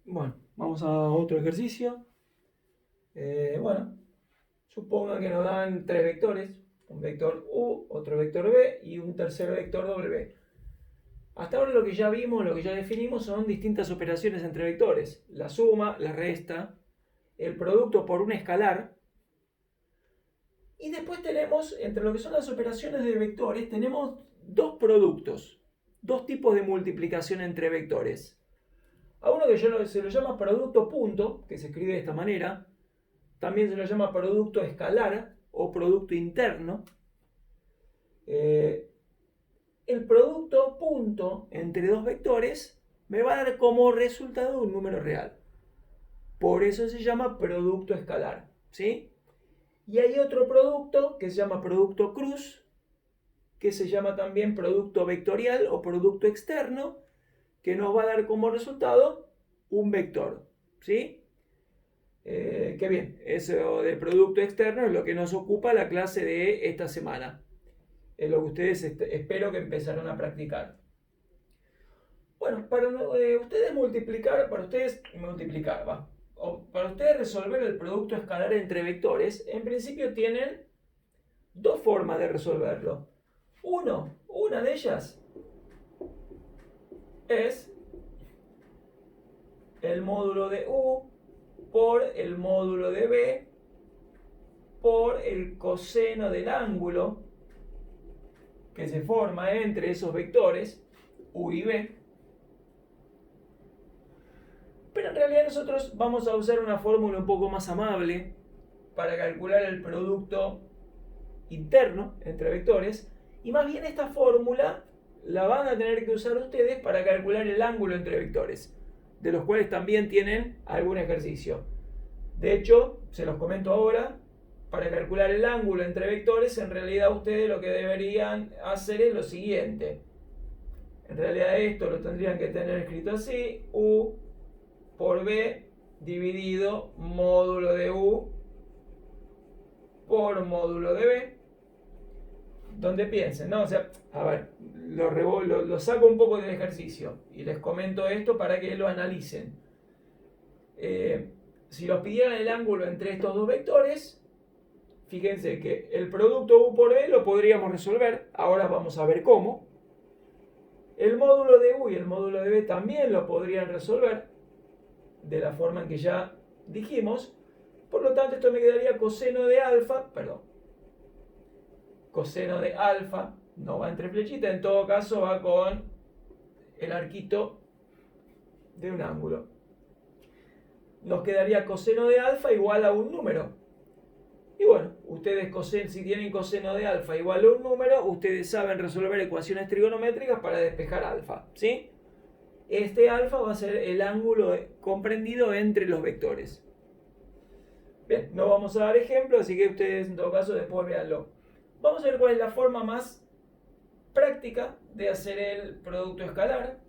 Bueno, vamos a otro ejercicio. Bueno, supongan que nos dan tres vectores, un vector U, otro vector B y un tercer vector W. Hasta ahora lo que ya vimos, lo que ya definimos son distintas operaciones entre vectores. La suma, la resta, el producto por un escalar. Y después tenemos, entre lo que son las operaciones de vectores, tenemos dos productos, dos tipos de multiplicación entre vectores. A uno que se lo llama producto punto, que se escribe de esta manera. También se lo llama producto escalar o producto interno. Eh, el producto punto entre dos vectores me va a dar como resultado un número real. Por eso se llama producto escalar. ¿Sí? Y hay otro producto que se llama producto cruz, que se llama también producto vectorial o producto externo, que nos va a dar como resultado un vector. ¿Sí? Qué bien, eso de producto externo es lo que nos ocupa la clase de esta semana. Es lo que ustedes espero que empezaron a practicar. Bueno, para ustedes multiplicar, va. O para ustedes resolver el producto escalar entre vectores, en principio tienen dos formas de resolverlo. Una de ellas es el módulo de U por el módulo de B por el coseno del ángulo que se forma entre esos vectores, U y B. Pero en realidad nosotros vamos a usar una fórmula un poco más amable para calcular el producto interno entre vectores. Y más bien esta fórmula la van a tener que usar ustedes para calcular el ángulo entre vectores, de los cuales también tienen algún ejercicio. De hecho, se los comento ahora, para calcular el ángulo entre vectores, en realidad ustedes lo que deberían hacer es lo siguiente. En realidad esto lo tendrían que tener escrito así: U por B dividido módulo de U por módulo de B. Donde piensen, ¿no? O sea, a ver, lo saco un poco del ejercicio y les comento esto para que lo analicen. Si los pidieran el ángulo entre estos dos vectores, fíjense que el producto U por B lo podríamos resolver. Ahora vamos a ver cómo. El módulo de U y el módulo de B también lo podrían resolver de la forma en que ya dijimos. Por lo tanto, esto me quedaría coseno de alfa, perdón, coseno de alfa, no va entre flechitas, en todo caso va con el arquito de un ángulo. Nos quedaría coseno de alfa igual a un número. Y bueno, ustedes si tienen coseno de alfa igual a un número, ustedes saben resolver ecuaciones trigonométricas para despejar alfa, ¿sí? Este alfa va a ser el ángulo comprendido entre los vectores. Bien, no vamos a dar ejemplo, así que ustedes en todo caso después véanlo. Vamos a ver cuál es la forma más práctica de hacer el producto escalar.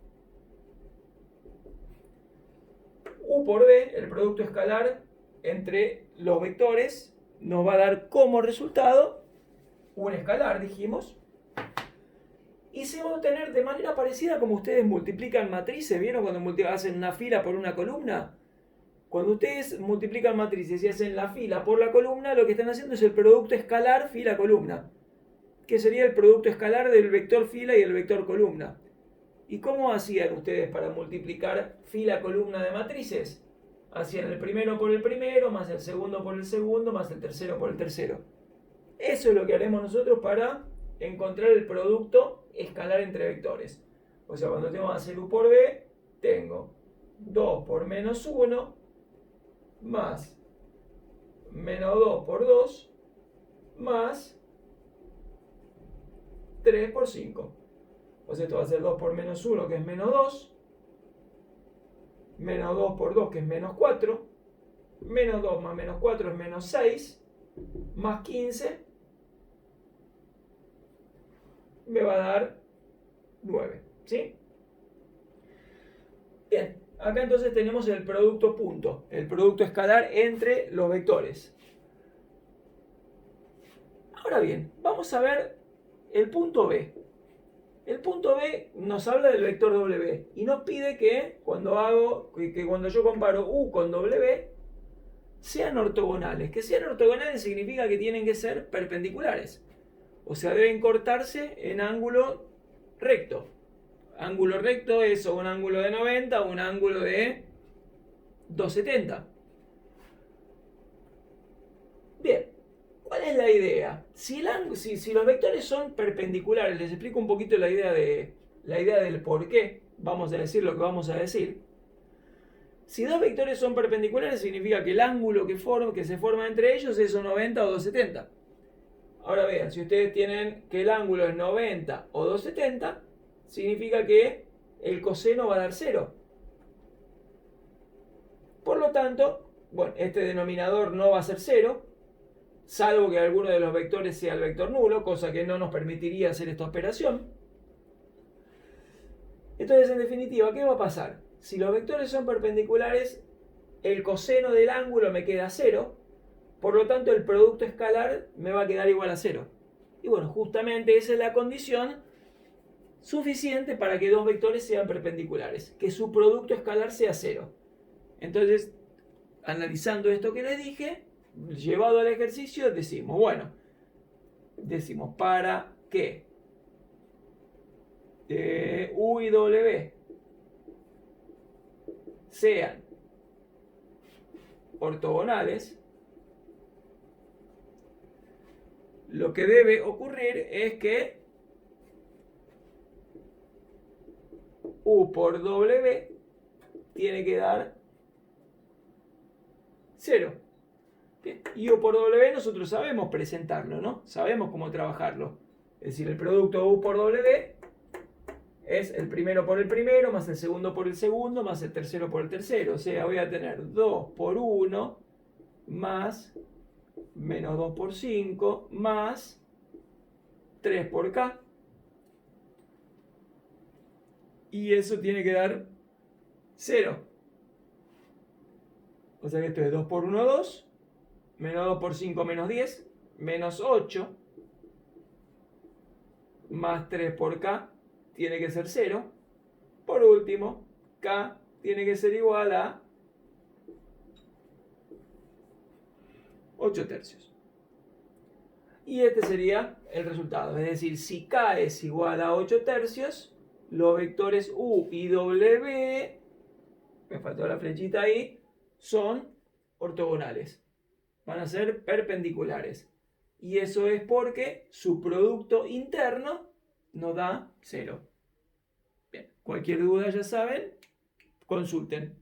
U por B, el producto escalar entre los vectores, nos va a dar como resultado un escalar, dijimos. Y se va a obtener de manera parecida como ustedes multiplican matrices. ¿Vieron cuando hacen una fila por una columna? Cuando ustedes multiplican matrices y hacen la fila por la columna, lo que están haciendo es el producto escalar fila-columna, que sería el producto escalar del vector fila y el vector columna. ¿Y cómo hacían ustedes para multiplicar fila-columna de matrices? Hacían el primero por el primero, más el segundo por el segundo, más el tercero por el tercero. Eso es lo que haremos nosotros para encontrar el producto escalar entre vectores. O sea, cuando tengo que hacer U por B, tengo 2 por menos 1 más menos 2 por 2 más 3 por 5. O sea, esto va a ser 2 por menos 1, que es menos 2, menos 2 por 2, que es menos 4, menos 2 más menos 4 es menos 6, más 15, me va a dar 9, ¿sí? Bien, acá entonces tenemos el producto punto, el producto escalar entre los vectores. Ahora bien, vamos a ver el punto B. El punto B nos habla del vector W y nos pide que cuando yo comparo U con W sean ortogonales. Que sean ortogonales significa que tienen que ser perpendiculares. O sea, deben cortarse en ángulo recto. Ángulo recto es o un ángulo de 90 o un ángulo de 270. Bien, ¿cuál es la idea? Si los vectores son perpendiculares, les explico un poquito la idea del por qué vamos a decir lo que vamos a decir. Si dos vectores son perpendiculares significa que el ángulo que se forma entre ellos es o 90 o 270. Ahora vean, si ustedes tienen que el ángulo es 90 o 270, significa que el coseno va a dar 0. Por lo tanto, bueno, este denominador no va a ser 0, salvo que alguno de los vectores sea el vector nulo, cosa que no nos permitiría hacer esta operación. Entonces, en definitiva, ¿qué va a pasar? Si los vectores son perpendiculares, el coseno del ángulo me queda 0, por lo tanto el producto escalar me va a quedar igual a 0. Y bueno, justamente esa es la condición suficiente para que dos vectores sean perpendiculares, que su producto escalar sea 0. Entonces, analizando esto que les dije, llevado al ejercicio, decimos para que U y W sean ortogonales, lo que debe ocurrir es que U por W tiene que dar 0. Bien. Y U por W nosotros sabemos presentarlo, ¿no? Sabemos cómo trabajarlo. Es decir, el producto U por W es el primero por el primero, más el segundo por el segundo, más el tercero por el tercero. O sea, voy a tener 2 por 1, más menos 2 por 5, más 3 por K. Y eso tiene que dar 0. O sea que esto es 2 por 1, 2, menos 2 por 5, menos 10, menos 8, más 3 por K, tiene que ser 0. Por último, K tiene que ser igual a 8 tercios. Y este sería el resultado. Es decir, si K es igual a 8 tercios, los vectores U y W, me faltó la flechita ahí, son ortogonales. Van a ser perpendiculares. Y eso es porque su producto interno nos da 0. Bien, cualquier duda ya saben, consulten.